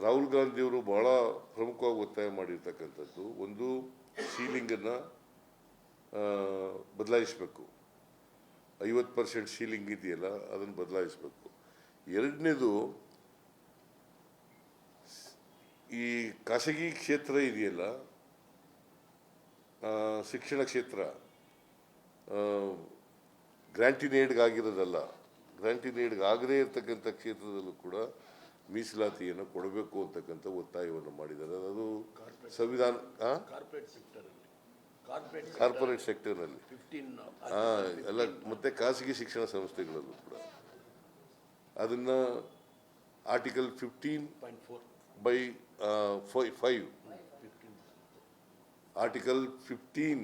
ರಾಹುಲ್ ಗಾಂಧಿಯವರು ಬಹಳ ಪ್ರಮುಖವಾಗಿ ಒತ್ತಾಯ ಮಾಡಿರ್ತಕ್ಕಂಥದ್ದು ಒಂದು ಸೀಲಿಂಗನ್ನು ಬದಲಾಯಿಸಬೇಕು. 50% ಸೀಲಿಂಗ್ ಇದೆಯಲ್ಲ ಅದನ್ನು ಬದಲಾಯಿಸಬೇಕು. ಎರಡನೇದು, ಈ ಖಾಸಗಿ ಕ್ಷೇತ್ರ ಇದೆಯಲ್ಲ, ಶಿಕ್ಷಣ ಕ್ಷೇತ್ರ ಗ್ರಾಂಟಿನ್ ಏಡ್ಗಾಗಿರೋದಲ್ಲ, ಗ್ರಾಂಟಿನ್ ಏಡ್ಗಾಗದೇ ಇರತಕ್ಕಂಥ ಕ್ಷೇತ್ರದಲ್ಲೂ ಕೂಡ ಮೀಸಲಾತಿಯನ್ನು ಕೊಡಬೇಕು ಅಂತಕ್ಕಂಥ ಒತ್ತಾಯವನ್ನು ಮಾಡಿದ್ದಾರೆ. ಅದು ಸಂವಿಧಾನ ಕಾರ್ಪೊರೇಟ್ ಸೆಕ್ಟರ್ನಲ್ಲಿ ಎಲ್ಲ ಮತ್ತೆ ಖಾಸಗಿ ಶಿಕ್ಷಣ ಸಂಸ್ಥೆಗಳಲ್ಲೂ ಕೂಡ ಅದನ್ನು article 15/5 article 15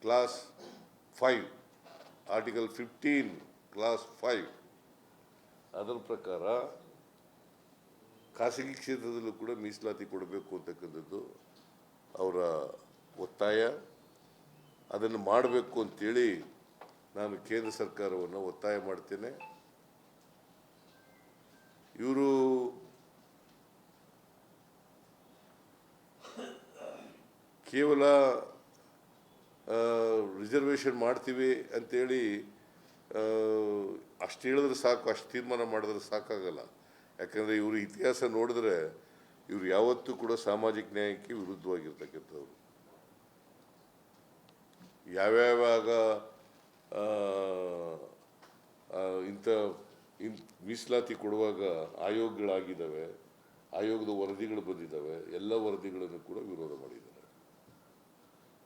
class 5 article 15 class 5 ಅದರ ಪ್ರಕಾರ ಖಾಸಗಿ ಕ್ಷೇತ್ರದಲ್ಲೂ ಕೂಡ ಮೀಸಲಾತಿ ಕೊಡಬೇಕು ಅಂತಕ್ಕಂಥದ್ದು ಅವರ ಒತ್ತಾಯ. ಅದನ್ನು ಮಾಡಬೇಕು ಅಂತೇಳಿ ನಾನು ಕೇಂದ್ರ ಸರ್ಕಾರವನ್ನು ಒತ್ತಾಯ ಮಾಡ್ತೇನೆ. ಇವರು ಕೇವಲ ರಿಸರ್ವೇಷನ್ ಮಾಡ್ತೀವಿ ಅಂತೇಳಿ ಅಷ್ಟು ಹೇಳಿದ್ರೆ ಸಾಕು, ಅಷ್ಟು ತೀರ್ಮಾನ ಮಾಡಿದ್ರೆ ಸಾಕಾಗಲ್ಲ. ಯಾಕಂದರೆ ಇವರು ಇತಿಹಾಸ ನೋಡಿದ್ರೆ ಇವರು ಯಾವತ್ತೂ ಕೂಡ ಸಾಮಾಜಿಕ ನ್ಯಾಯಕ್ಕೆ ವಿರುದ್ಧವಾಗಿರ್ತಕ್ಕಂಥವ್ರು. ಯಾವ್ಯಾವಾಗ ಇಂಥ ಮೀಸಲಾತಿ ಕೊಡುವಾಗ ಆಯೋಗಗಳಾಗಿದ್ದಾವೆ, ಆಯೋಗದ ವರದಿಗಳು ಬಂದಿದ್ದಾವೆ, ಎಲ್ಲ ವರದಿಗಳನ್ನು ಕೂಡ ವಿರೋಧ ಮಾಡಿದ್ದಾರೆ.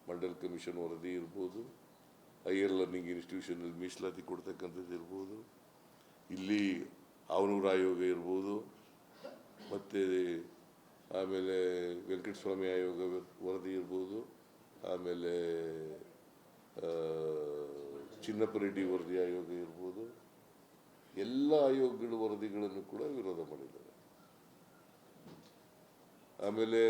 ಮಂಡಲ್ ಕಮಿಷನ್ ವರದಿ ಇರ್ಬೋದು, ಹೈಯರ್ ಲರ್ನಿಂಗ್ ಇನ್ಸ್ಟಿಟ್ಯೂಷನಲ್ಲಿ ಮೀಸಲಾತಿ ಕೊಡ್ತಕ್ಕಂಥದ್ದು ಇರ್ಬೋದು, ಇಲ್ಲಿ ಅವನೂರು ಆಯೋಗ ಇರ್ಬೋದು, ಮತ್ತು ಆಮೇಲೆ ವೆಂಕಟಸ್ವಾಮಿ ಆಯೋಗ ವರದಿ ಇರ್ಬೋದು, ಆಮೇಲೆ ಚಿನ್ನಪ್ಪರೆಡ್ಡಿ ವರದಿ ಆಯೋಗ ಇರ್ಬೋದು, ಎಲ್ಲ ಆಯೋಗಗಳ ವರದಿಗಳನ್ನು ಕೂಡ ವಿರೋಧ ಮಾಡಿದ್ದಾರೆ. ಆಮೇಲೆ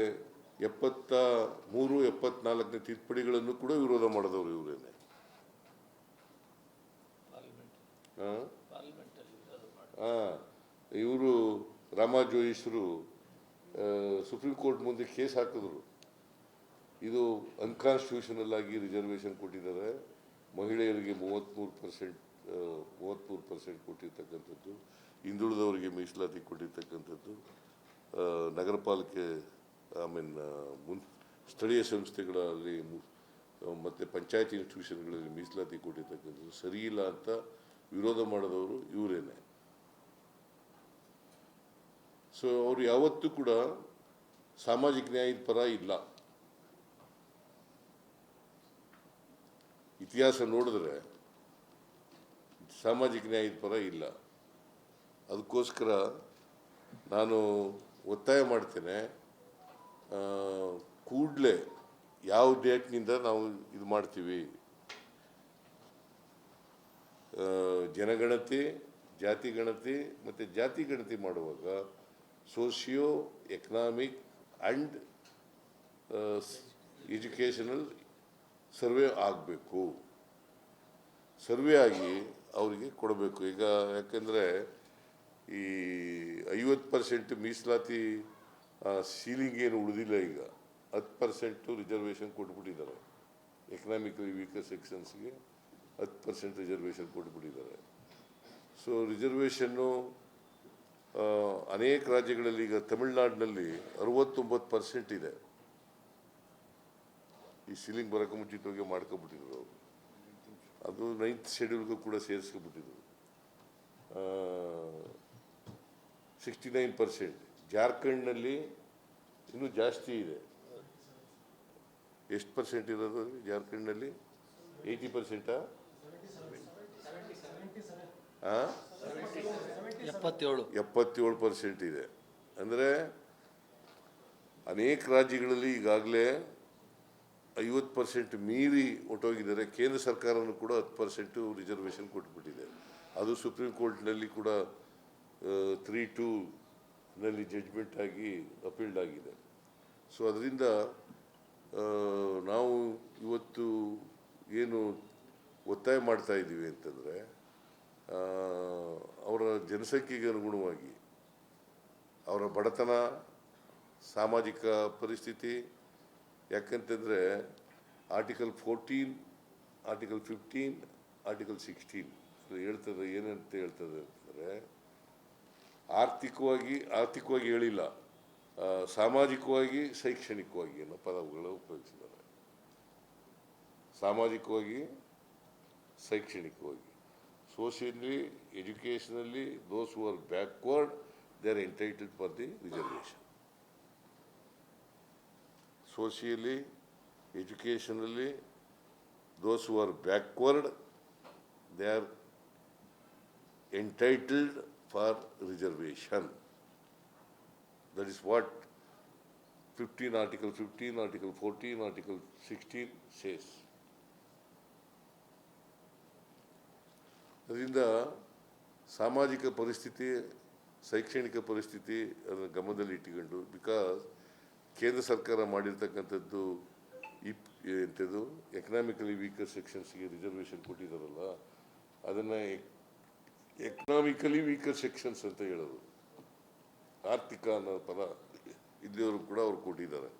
73, 74ನೇ ತಿದ್ದುಪಡಿಗಳನ್ನು ಕೂಡ ವಿರೋಧ ಮಾಡಿದವರು ಇವರೇನೆ. ಇವರು ರಾಮಾಜೋಯಿಸರು ಸುಪ್ರೀಂ ಕೋರ್ಟ್ ಮುಂದೆ ಕೇಸ್ ಹಾಕಿದ್ರು. ಇದು ಅನ್ಕಾನ್ಸ್ಟಿಟ್ಯೂಷನಲ್ ಆಗಿ ರಿಸರ್ವೇಷನ್ ಕೊಟ್ಟಿದ್ದಾರೆ, ಮಹಿಳೆಯರಿಗೆ 33% ಕೊಟ್ಟಿರ್ತಕ್ಕಂಥದ್ದು, ಹಿಂದುಳಿದವರಿಗೆ ಮೀಸಲಾತಿ ಕೊಟ್ಟಿರ್ತಕ್ಕಂಥದ್ದು, ನಗರ ಪಾಲಿಕೆ ಸ್ಥಳೀಯ ಸಂಸ್ಥೆಗಳಲ್ಲಿ ಮತ್ತು ಪಂಚಾಯತ್ ಇನ್ಸ್ಟಿಟ್ಯೂಷನ್ಗಳಲ್ಲಿ ಮೀಸಲಾತಿ ಕೊಟ್ಟಿರ್ತಕ್ಕಂಥದ್ದು ಸರಿ ಇಲ್ಲ ಅಂತ ವಿರೋಧ ಮಾಡಿದವರು ಇವರೇನೆ. ಸೊ ಅವರು ಯಾವತ್ತೂ ಕೂಡ ಸಾಮಾಜಿಕ ನ್ಯಾಯದ ಪರ ಇಲ್ಲ. ಇತಿಹಾಸ ನೋಡಿದ್ರೆ ಸಾಮಾಜಿಕ ನ್ಯಾಯದ ಪರ ಇಲ್ಲ. ಅದಕ್ಕೋಸ್ಕರ ನಾನು ಒತ್ತಾಯ ಮಾಡ್ತೇನೆ, ಕೂಡಲೇ ಯಾವ ಡೇಟ್ನಿಂದ ನಾವು ಇದು ಮಾಡ್ತೀವಿ, ಜನಗಣತಿ, ಜಾತಿ ಗಣತಿ ಮತ್ತು ಜಾತಿ ಗಣತಿ ಮಾಡುವಾಗ socio economic and educational survey ಆಗಬೇಕು. ಸರ್ವೆ ಆಗಿ ಅವರಿಗೆ ಕೊಡಬೇಕು. ಈಗ ಯಾಕೆಂದರೆ ಈ 50% ಮೀಸಲಾತಿ ಸೀಲಿಂಗ್ ಏನು ಉಳಿದಿಲ್ಲ, ಈಗ 10% ರಿಸರ್ವೇಷನ್ ಕೊಟ್ಬಿಟ್ಟಿದ್ದಾರೆ. ಎಕನಾಮಿಕಲಿ ವೀಕರ್ ಸೆಕ್ಷನ್ಸ್ಗೆ 10% ರಿಸರ್ವೇಷನ್ ಕೊಟ್ಬಿಟ್ಟಿದ್ದಾರೆ. ಸೊ ರಿಸರ್ವೇಷನ್ನು ಅನೇಕ ರಾಜ್ಯಗಳಲ್ಲಿ, ಈಗ ತಮಿಳುನಾಡಿನಲ್ಲಿ 69% ಇದೆ. ಈ ಸೀಲಿಂಗ್ ಬರೋಕ್ಕೆ ಮುಂಚಿತವಾಗಿ ಮಾಡ್ಕೊಬಿಟ್ಟಿದ್ರು ಅವರು. ಅದು 9th ಶೆಡ್ಯೂಲ್ಗೂ ಕೂಡ ಸೇರಿಸ್ಕೊಬಿಟ್ಟಿದ್ರು. 69%. ಜಾರ್ಖಂಡ್ನಲ್ಲಿ ಇನ್ನೂ ಜಾಸ್ತಿ ಇದೆ. ಎಷ್ಟು ಪರ್ಸೆಂಟ್ ಇರೋದು ಜಾರ್ಖಂಡ್ನಲ್ಲಿ? 80%? 77% ಇದೆ. ಅಂದರೆ ಅನೇಕ ರಾಜ್ಯಗಳಲ್ಲಿ ಈಗಾಗಲೇ 50% ಮೀರಿ ಹೊಟ್ಟೋಗಿದ್ದಾರೆ. ಕೇಂದ್ರ ಸರ್ಕಾರನೂ ಕೂಡ 10% ರಿಸರ್ವೇಷನ್ ಕೊಟ್ಬಿಟ್ಟಿದೆ. ಅದು ಸುಪ್ರೀಂ ಕೋರ್ಟ್ನಲ್ಲಿ ಕೂಡ 3-2ನಲ್ಲಿ ಜಡ್ಜ್ಮೆಂಟ್ ಆಗಿ ಅಪೀಲ್ಡ್ ಆಗಿದೆ. ಸೊ ಅದರಿಂದ ನಾವು ಇವತ್ತು ಏನು ಒತ್ತಾಯ ಮಾಡ್ತಾ ಇದ್ದೀವಿ ಅಂತಂದರೆ, ಅವರ ಜನಸಂಖ್ಯೆಗೆ ಅನುಗುಣವಾಗಿ, ಅವರ ಬಡತನ, ಸಾಮಾಜಿಕ ಪರಿಸ್ಥಿತಿ, ಯಾಕಂತಂದರೆ ಆರ್ಟಿಕಲ್ 14, ಆರ್ಟಿಕಲ್ 15, ಆರ್ಟಿಕಲ್ 16 ಹೇಳ್ತದೆ. ಏನಂತ ಹೇಳ್ತದೆ ಅಂತಂದರೆ ಆರ್ಥಿಕವಾಗಿ ಹೇಳಿಲ್ಲ, ಸಾಮಾಜಿಕವಾಗಿ ಶೈಕ್ಷಣಿಕವಾಗಿ ಅನ್ನೋ ಪದಗಳು ಉಪಯೋಗಿಸಿದ್ದಾರೆ. ಸಾಮಾಜಿಕವಾಗಿ ಶೈಕ್ಷಣಿಕವಾಗಿ, socially, educationally, those who are backward, they are entitled for the reservation. Socially, educationally, those who are backward, they are entitled for reservation. That is what Article 15, Article 14, Article 16 says. ಅದರಿಂದ ಸಾಮಾಜಿಕ ಪರಿಸ್ಥಿತಿ, ಶೈಕ್ಷಣಿಕ ಪರಿಸ್ಥಿತಿ ಅದನ್ನು ಗಮನದಲ್ಲಿ ಇಟ್ಟುಕೊಂಡು, ಬಿಕಾಸ್ ಕೇಂದ್ರ ಸರ್ಕಾರ ಮಾಡಿರ್ತಕ್ಕಂಥದ್ದು ಎಂಥದ್ದು ಎಕನಾಮಿಕಲಿ ವೀಕರ್ ಸೆಕ್ಷನ್ಸ್ಗೆ ರಿಸರ್ವೇಷನ್ ಕೊಟ್ಟಿದ್ದಾರಲ್ಲ, ಅದನ್ನು ಎಕನಾಮಿಕಲಿ ವೀಕರ್ ಸೆಕ್ಷನ್ಸ್ ಅಂತ ಹೇಳೋದು. ಆರ್ಥಿಕ ಅನ್ನೋ ಪದ ಇಲ್ಲಿಯವರು ಕೂಡ ಅವ್ರು ಕೊಟ್ಟಿದ್ದಾರೆ.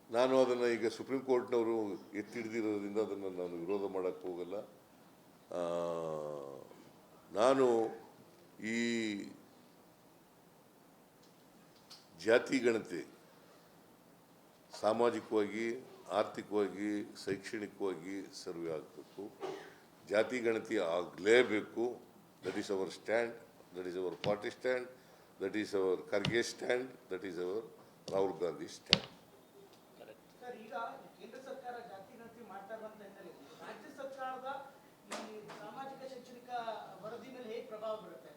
ನಾನು ಅದನ್ನು ಈಗ ಸುಪ್ರೀಂ ಕೋರ್ಟ್ನವರು ಎತ್ತಿ ಹಿಡಿದಿರೋದ್ರಿಂದ ಅದನ್ನು ನಾನು ವಿರೋಧ ಮಾಡೋಕ್ಕೆ ಹೋಗಲ್ಲ. ನಾನು ಈ ಜಾತಿ ಗಣತಿ ಸಾಮಾಜಿಕವಾಗಿ, ಆರ್ಥಿಕವಾಗಿ, ಶೈಕ್ಷಣಿಕವಾಗಿ ಸರ್ವೆ ಆಗಬೇಕು. ಜಾತಿ ಗಣತಿ ಆಗಲೇಬೇಕು. That is our stand, that is our party stand, that is our Kharge stand, that is our Rahul Gandhi stand. Sir, ಈಗ ಕೇಂದ್ರ ಸರ್ಕಾರ ಜಾತಿ ಗಣತಿ ಮಾಡ್ತಾ ಇರುವಂತ ಹಿನ್ನೆಲೆಯಲ್ಲಿ ರಾಜ್ಯ ಸರ್ಕಾರದ ಈ ಸಾಮಾಜಿಕ ಶೈಕ್ಷಣಿಕ ವರದಿ ಮೇಲೆ ಹೇಗೆ ಪ್ರಭಾವ ಬೀರುತ್ತೆ?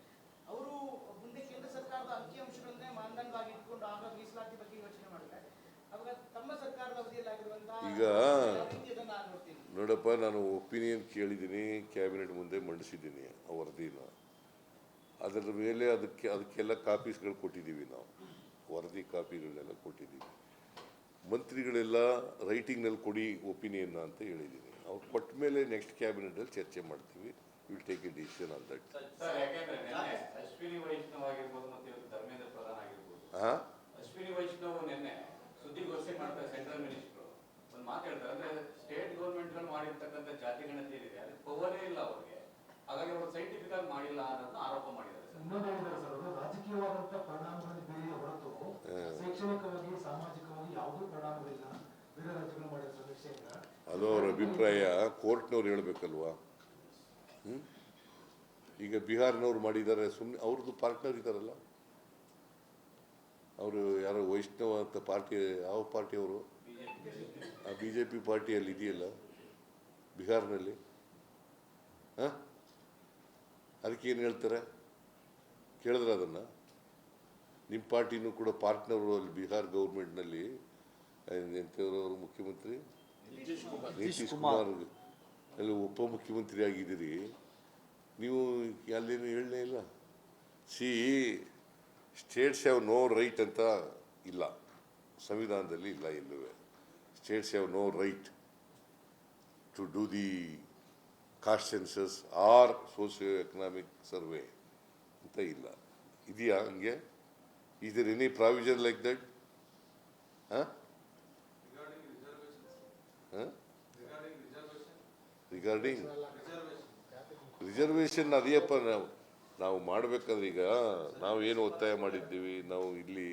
ಅವರು ಮುಂದೆ ಕೇಂದ್ರ ಸರ್ಕಾರದ ಅಂಕಿಅಂಶಗಳನ್ನೇ ಮಾನದಂಡವಾಗಿ ಇಟ್ಕೊಂಡು ಆಗ ಮೀಸಲಾತಿ ಬಗ್ಗೆ ಯೋಚನೆ ಮಾಡ್ತಾರೆ. ಅವಾಗ ತಮ್ಮ ಸರ್ಕಾರದ ಅವಧಿಯಲ್ಲಿ ಆಗಿರುವಂತಹ ಈಗ ನೋಡಪ್ಪ, ನಾನು ಒಪಿನಿಯನ್ ಕೇಳಿದ್ದೀನಿ, ಕ್ಯಾಬಿನೆಟ್ ಮುಂದೆ ಮಂಡಿಸಿದ್ದೀನಿ ಆ ವರದಿನ. ಅದರ ಮೇಲೆ ಅದಕ್ಕೆಲ್ಲ ಕಾಪೀಸ್ಗಳು ಕೊಟ್ಟಿದ್ದೀವಿ ನಾವು, ವರದಿ ಕಾಪಿಗಳನ್ನೆಲ್ಲ ಕೊಟ್ಟಿದ್ದೀವಿ. ಮಂತ್ರಿಗಳೆಲ್ಲ ರೈಟಿಂಗ್ನಲ್ಲಿ ಕೊಡಿ ಒಪಿನಿಯನ್ ಅಂತ ಹೇಳಿದ್ದೀನಿ. ಅವ್ರು ಕೊಟ್ಟ ಮೇಲೆ ನೆಕ್ಸ್ಟ್ ಕ್ಯಾಬಿನೆಟಲ್ಲಿ ಚರ್ಚೆ ಮಾಡ್ತೀವಿ. Will take a decision on that. Ashwini Vaishnaw ಆಗಿರ್ಬೋದು ಮತ್ತು ಧರ್ಮೇಂದ್ರ ಪ್ರಧಾನ್ ಆಗಿರ್ಬೋದು. ಅಶ್ವಿನಿ ವೈಷ್ಣವ್ ನಿನ್ನೆ ಸುದ್ದಿಗೋಷ್ಠಿ ಮಾಡ್ತಾರೆ. ಸೆಂಟ್ರಲ್ ಮಿನಿಸ್ಟರ್ ಒಂದು ಮಾತಾಡ್ತಾರೆ, ಅಂದ್ರೆ ಸ್ಟೇಟ್ ಗೌರ್ಮೆಂಟ್ಗಳು ಮಾಡಿರ್ತಕ್ಕಂಥ ಜಾತಿ ಗಣತಿ ಏನಿದೆ ಅದಕ್ಕೆ ಪವರೇ ಇಲ್ಲ ಅವ್ರಿಗೆ, ಹಾಗಾಗಿ ಅವರು ಸೈಂಟಿಫಿಕ್ ಆಗಿ ಮಾಡಿಲ್ಲ ಅನ್ನೋದನ್ನ ಆರೋಪ ಮಾಡಿದ್ದಾರೆ. ರಾಜಕೀಯವಾದಂತ ಪರಿಣಾಮಗಳನ್ನು ಬೀರಿದ ಹೊರತು ಶೈಕ್ಷಣಿಕವಾಗಿ, ಸಾಮಾಜಿಕವಾಗಿ ಯಾವುದೂ ಪರಿಣಾಮಗಳಿಲ್ಲ. ಬೇರೆ ರಾಜ್ಯಗಳು ಮಾಡಿದ ಸಮೀಕ್ಷೆಯಿಂದ ಅದು ಅವರ ಅಭಿಪ್ರಾಯ. ಕೋರ್ಟ್ನವ್ರು ಹೇಳ್ಬೇಕಲ್ವಾ? ಈಗ ಬಿಹಾರ್ನವ್ರು ಮಾಡಿದ್ದಾರೆ, ಸುಮ್ಮನೆ ಅವ್ರದ್ದು ಪಾರ್ಟ್ನರ್ ಇದ್ದಾರಲ್ಲ ಅವರು. ಯಾರೋ ವೈಷ್ಣವ ಅಂತ ಪಾರ್ಟಿ, ಯಾವ ಪಾರ್ಟಿ ಅವರು? BJP ಪಾರ್ಟಿಯಲ್ಲಿ ಇದೆಯಲ್ಲ ಬಿಹಾರ್ನಲ್ಲಿ. ಅದಕ್ಕೆ ಏನು ಹೇಳ್ತಾರೆ ಕೇಳಿದ್ರೆ? ಅದನ್ನು ನಿಮ್ಮ ಪಾರ್ಟಿನೂ ಕೂಡ ಪಾರ್ಟ್ನರು ಅಲ್ಲಿ ಬಿಹಾರ್ ಗೌರ್ಮೆಂಟ್ನಲ್ಲಿ. ಎಂಥವರು ಮುಖ್ಯಮಂತ್ರಿ? ನಿತೀಶ್ ಕುಮಾರ್ ಅಲ್ಲಿ ಉಪಮುಖ್ಯಮಂತ್ರಿ ಆಗಿದ್ದೀರಿ ನೀವು. ಅಲ್ಲೇನು ಹೇಳಲೇ ಇಲ್ಲ. ಸ್ಟೇಟ್ಸ್ ಹ್ಯಾವ್ ನೋ ರೈಟ್ ಅಂತ ಇಲ್ಲ, ಸಂವಿಧಾನದಲ್ಲಿ ಇಲ್ಲ ಎಲ್ಲೂ. States have no right to do the caste census or socio economic survey ಅಂತ ಇಲ್ಲ. ಇದೆಯಾ ಹಂಗೆ? Is there any provision like that? Regarding reservation ಅದೇಪ್ಪ. ನಾವು ಮಾಡಬೇಕಾದ್ರೆ ಈಗ ನಾವೇನು ಒತ್ತಾಯ ಮಾಡಿದ್ದೀವಿ, ನಾವು ಇಲ್ಲಿ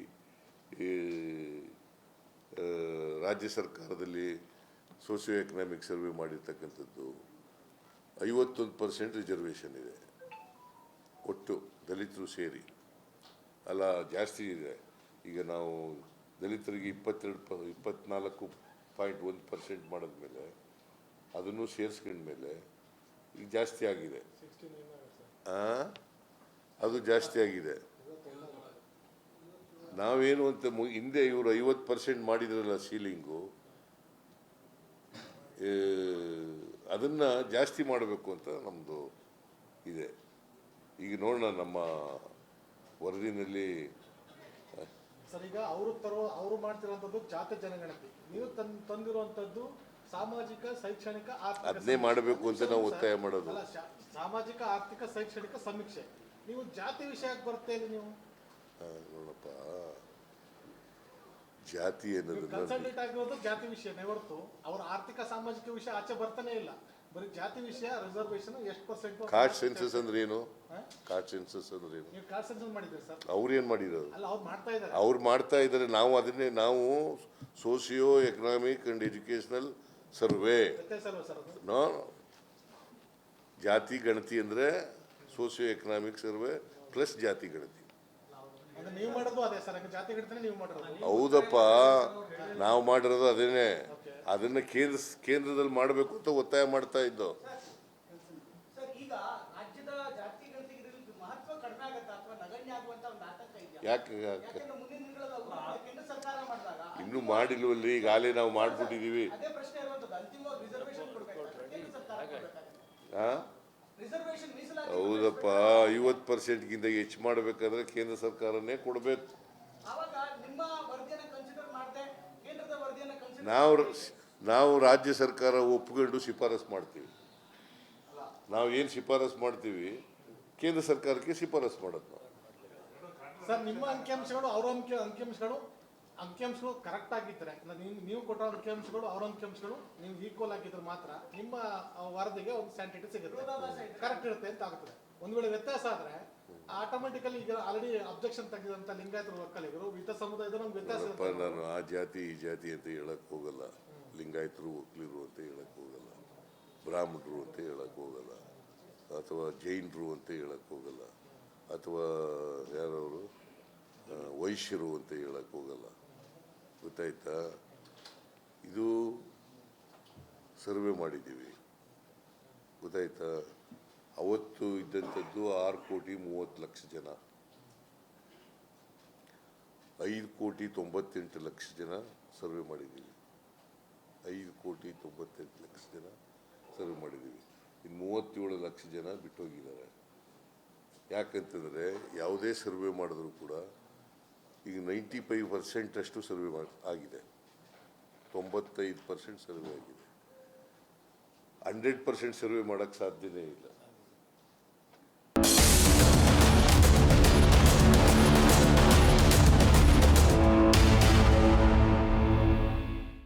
ರಾಜ್ಯ ಸರ್ಕಾರದಲ್ಲಿ ಸೋಷಿಯೋ ಎಕನಾಮಿಕ್ ಸರ್ವೆ ಮಾಡಿರ್ತಕ್ಕಂಥದ್ದು 51% ರಿಸರ್ವೇಷನ್ ಇದೆ ಒಟ್ಟು ದಲಿತರು ಸೇರಿ. ಅಲ್ಲ, ಜಾಸ್ತಿ ಇದೆ. ಈಗ ನಾವು ದಲಿತರಿಗೆ 24.1% ಮಾಡಿದ್ಮೇಲೆ ಅದನ್ನು ಸೇರಿಸ್ಕೊಂಡ್ಮೇಲೆ ಈಗ ಜಾಸ್ತಿ ಆಗಿದೆ. ಅದು ಜಾಸ್ತಿ ಆಗಿದೆ. ನಾವೇನು ಅಂತ ಹಿಂದೆ ಇವರು 50% ಮಾಡಿದ್ರಲ್ಲ ಸೀಲಿಂಗು, ಅದನ್ನು ಜಾಸ್ತಿ ಮಾಡಬೇಕು ಅಂತ ನಮ್ಮದು ಇದೆ. ಈಗ ನೋಡೋಣ ನಮ್ಮ ವರದಿನಲ್ಲಿ. ಸರ್, ಈಗ ಅವರು ಮಾಡ್ತಿರುವಂಥದ್ದು ಜಾತಿ ಜನಗಣತಿ, ನೀವು ತಂದಿರುವಂಥದ್ದು ಸಾಮಾಜಿಕ, ಶೈಕ್ಷಣಿಕ, ಅದನ್ನೇ ಮಾಡಬೇಕು ಅಂತ ನಾವು ಒತ್ತಾಯ ಮಾಡೋದು. ಸಾಮಾಜಿಕ, ಆರ್ಥಿಕ, ಶೈಕ್ಷಣಿಕ ಸಮೀಕ್ಷೆ. ನೀವು ಜಾತಿ ವಿಷಯಕ್ಕೆ ಬರ್ತೇನೆ ನೀವು. ನೋಡಪ್ಪ, ಜಾತಿ ಅನ್ನೋದನ್ನ ಕನ್ಸಲ್ಟೇಟ್ ಆಗಿರೋದು ಜಾತಿ ವಿಷಯನೇ ಹೊರತು ಅವ್ರ ಆರ್ಥಿಕ ಸಾಮಾಜಿಕ ವಿಷಯ ಆಚೆ ಬರ್ತಾನೆ ಇಲ್ಲ. ಬರೀ ಜಾತಿ ವಿಷಯ ರಿಸರ್ವೇಶನ್ ಎಷ್ಟು ಪರ್ಸೆಂಟ್. ಕಾಸ್ಟ್ ಸೆನ್ಸಸ್ ಅಂದ್ರೆ ಏನು? ಕಾಸ್ಟ್ ಸೆನ್ಸಸ್ ಅಂದ್ರೆ ಏನು? ನೀವು ಕಾಸ್ಟ್ ಸೆನ್ಸಸ್ ಮಾಡಿದ್ರಿ ಸರ್? ಅವ್ರೇನ್ ಮಾಡಿರೋದು? ಅಲ್ಲ, ಅವ್ರು ಮಾಡ್ತಾ ಇದ್ದಾರೆ. ಅವ್ರು ಮಾಡ್ತಾ ಇದ್ದಾರೆ. ನಾವು socio economic and educational survey. ವ್ಯತ್ಯಾಸ ಅಲ್ವಾ ಸರ್ ಅದು? ನೋ, ಜಾತಿ ಗಣತಿ ಅಂದ್ರೆ ಸೋಷಿಯೋ ಎಕನಾಮಿಕ್ ಸರ್ವೆ ಪ್ಲಸ್ ಜಾತಿ ಗಣತಿ. ಅಂದ್ರೆ ನೀವು ಮಾಡೋದು ಅದೇ ಸರ್, ಜಾತಿ ಗಣತಿನೇ ನೀವು ಮಾಡಿರೋದು? ಹೌದಪ್ಪ, ನಾವು ಮಾಡಿರೋದು ಅದೇನೆ. ಅದನ್ನ ಕೇಂದ್ರದಲ್ಲಿ ಮಾಡಬೇಕು ಅಂತ ಒತ್ತಾಯ ಮಾಡ್ತಾ ಇದ್ದೋ. ಸರ್, ಈಗ ರಾಜ್ಯದ ಜಾತಿ ಗಣತಿಗೆ ಮಹತ್ವ ಕಡಿಮೆ ಆಗುತ್ತಾ ಅಥವಾ ನಗಣ್ಯ ಆಗುವಂತ ಒಂದು ಆತಂಕ ಇದೆಯಾ? ಯಾಕಂದ್ರೆ ಮುಂದಿನ ದಿನಗಳಲ್ಲಿ ಕೇಂದ್ರ ಸರ್ಕಾರ ಮಾಡಿದಾಗ ಇನ್ನೂ ಮಾಡಿಲ್ವಲ್ರಿ, ಈಗಾಗಲೇ ನಾವು ಮಾಡ್ಬಿಟ್ಟಿದೀವಿ. ಅದೇ ಪ್ರಶ್ನೆ ಇರುವಂತದ್ದು, ಅಂತಿಮವಾಗಿ ರಿಸರ್ವೇಶನ್ ಕೊಡಬೇಕಾಗುತ್ತೆ ಕೇಂದ್ರ ಸರ್ಕಾರ ಕೊಡಬೇಕಾಗುತ್ತೆ. ಹಾ, ರಿಸರ್ವೇಶನ್ ಮೀಸಲಾತಿ ಹೌದಪ್ಪ, 50%ಗಿಂತ ಹೆಚ್ಚು ಮಾಡಬೇಕಾದ್ರೆ ಕೇಂದ್ರ ಸರ್ಕಾರನೇ ಕೊಡಬೇಕು. ಆವಾಗ ನಿಮ್ಮ ವರದಿಯನ್ನು ಕನ್ಸಿಡರ್ ಮಾಡದೆ ಕೇಂದ್ರದ ವರದಿಯನ್ನು ಕನ್ಸಿಡರ್ ನಾವು ರಾಜ್ಯ ಸರ್ಕಾರ ಒಪ್ಪಿಕೊಂಡು ಶಿಫಾರಸು ಮಾಡ್ತೀವಿ. ನಾವು ಏನು ಶಿಫಾರಸು ಮಾಡ್ತೀವಿ ಕೇಂದ್ರ ಸರ್ಕಾರಕ್ಕೆ ಶಿಫಾರಸು ಮಾಡೋದು ನಾವು. ಸರ್, ನಿಮ್ಮ ಅಂಕಿಅಂಶಗಳು ಅವ್ರ ಅಂಕಿಅಂಶಗಳು ಕರೆಕ್ಟ್ ಆಗಿದ್ದರೆ, ನೀವು ಕೊಟ್ಟ ಅಂಕಿಅಂಶಗಳು ಅವ್ರ ಅಂಕಿಅಂಶಗಳು ನೀವು ಈಕ್ವಲ್ ಆಗಿದ್ರೆ ಮಾತ್ರ ನಿಮ್ಮ ವರದಿಗೆ ಒಂದು ಸ್ಯಾಂಟಿಟಿ ಸಿಗುತ್ತೆ, ಕರೆಕ್ಟ್ ಇರುತ್ತೆ ಅಂತ ಆಗುತ್ತದೆ. ಒಂದು ವೇಳೆ ವ್ಯತ್ಯಾಸ ಆದ್ರೆ ಆಟೋಮೆಟಿಕಲಿ ಈಗ ಆಲ್ರೆಡಿ ಅಬ್ಜೆಕ್ಷನ್ ತೆಗೆದಂತ ಲಿಂಗಾಯತರು ಒಕ್ಕಲಿಗರು ಇತರ ಸಮುದಾಯದ ನಮ್ಗೆ ವ್ಯತ್ಯಾಸ ಇರುತ್ತೆ. ನಾನು ಆ ಜಾತಿ ಈ ಜಾತಿ ಅಂತ ಹೇಳಕ್ ಹೋಗಲ್ಲ. ಲಿಂಗಾಯತರು ಒಕ್ಕಲಿಗರು ಅಂತ ಹೇಳಕ್ ಹೋಗಲ್ಲ, ಬ್ರಾಹ್ಮಣರು ಅಂತ ಹೇಳಕ್ ಹೋಗಲ್ಲ, ಅಥವಾ ಜೈನರು ಅಂತ ಹೇಳಕ್ ಹೋಗಲ್ಲ, ಅಥವಾ ಯಾರವರು ವೈಶ್ಯರು ಅಂತ ಹೇಳಕ್ ಹೋಗಲ್ಲ. ಗೊತ್ತಾಯ್ತಾ? ಇದು ಸರ್ವೆ ಮಾಡಿದ್ದೀವಿ. ಗೊತ್ತಾಯ್ತಾ? ಅವತ್ತು ಇದ್ದಂಥದ್ದು 6,30,00,000 ಜನ, 5,98,00,000 ಜನ ಸರ್ವೆ ಮಾಡಿದ್ದೀವಿ. 5,98,00,000 ಜನ ಸರ್ವೆ ಮಾಡಿದ್ದೀವಿ. ಇನ್ನು 37 ಲಕ್ಷ ಜನ ಬಿಟ್ಟೋಗಿದ್ದಾರೆ. ಯಾಕಂತಂದರೆ ಯಾವುದೇ ಸರ್ವೆ ಮಾಡಿದ್ರು ಕೂಡ ಈಗ 95% ಅಷ್ಟು ಸರ್ವೆ ಆಗಿದೆ, 95% ಸರ್ವೆ ಆಗಿದೆ. 100% ಸರ್ವೆ ಮಾಡೋಕ್ಕೆ ಸಾಧ್ಯನೇ ಇಲ್ಲ.